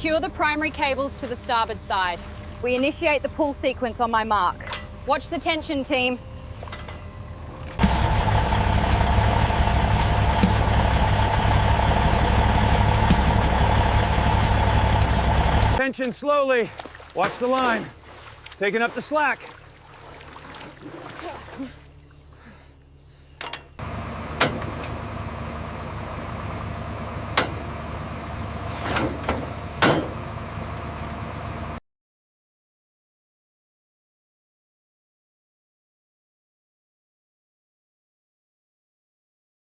Secure the primary cables to the starboard side. We initiate the pull sequence on my mark. Watch the tension, team. Tension slowly. Watch the line. Taking up the slack.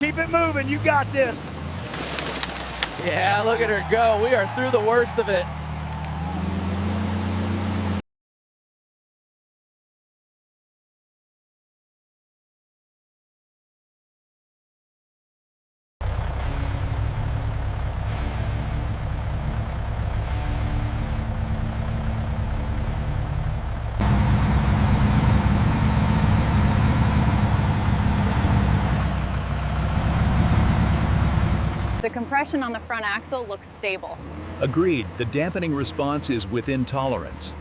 Keep it moving, you got this. Yeah, look at her go. We are through the worst of it. The compression on the front axle looks stable. Agreed, the dampening response is within tolerance.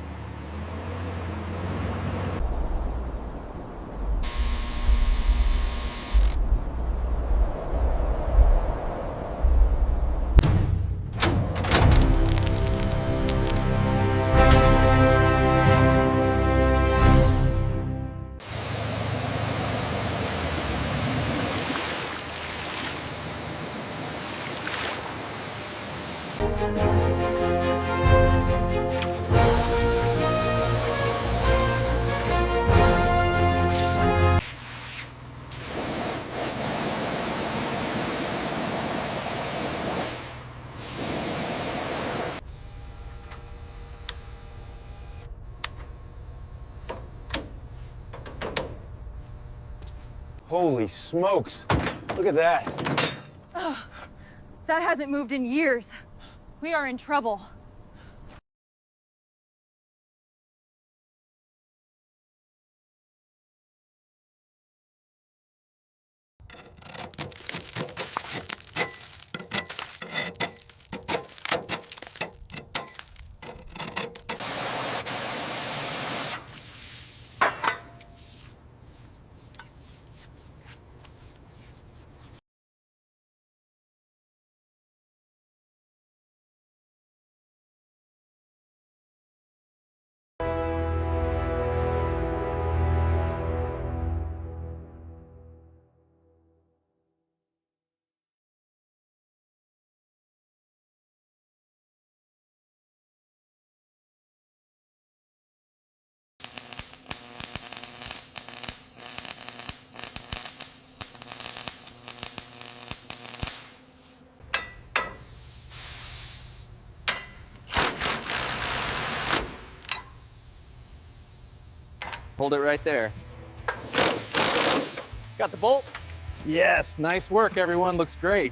Holy smokes. Look at that. That hasn't moved in years. We are in trouble. Hold it right there. Got the bolt? Yes, nice work, everyone. Looks great.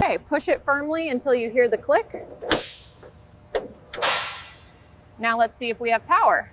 Okay, push it firmly until you hear the click. Now let's see if we have power.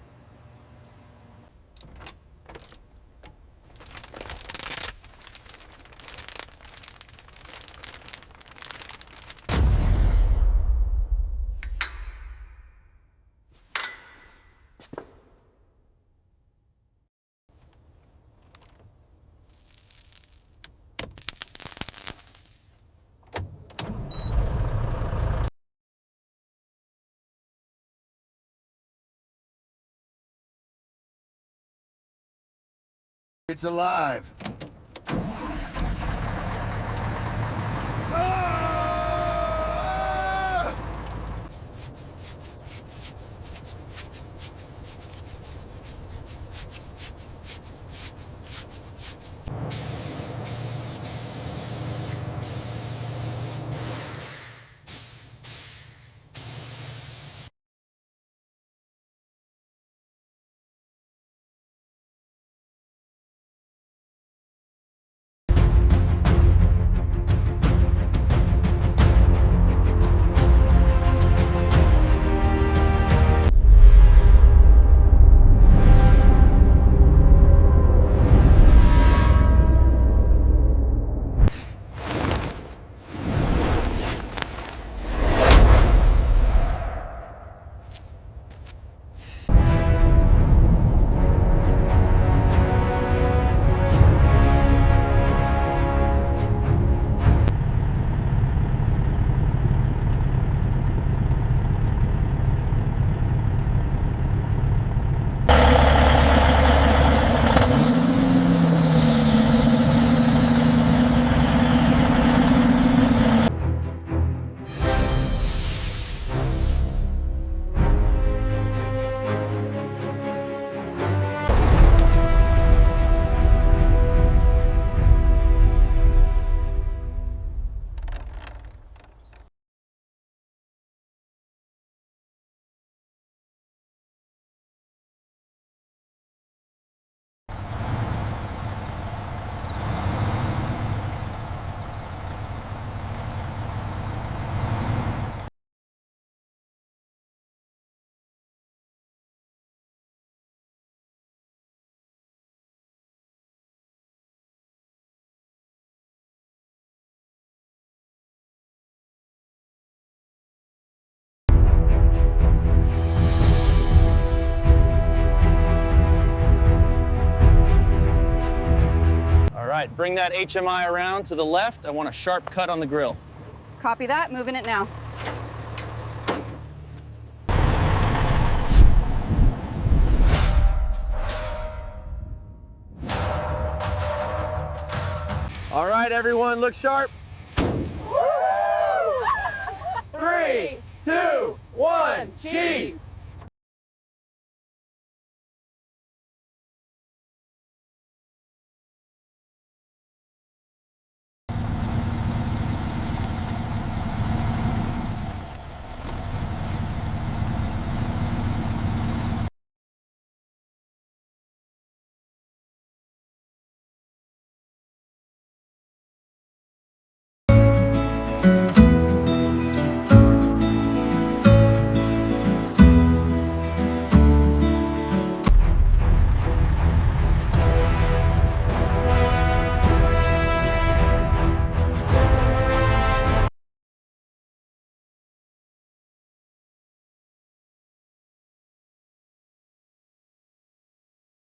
It's alive. right, bring that HMI around to the left. I want a sharp cut on the grill. Copy that, moving it now. All right, everyone, look sharp. 3, 2, 1, cheese.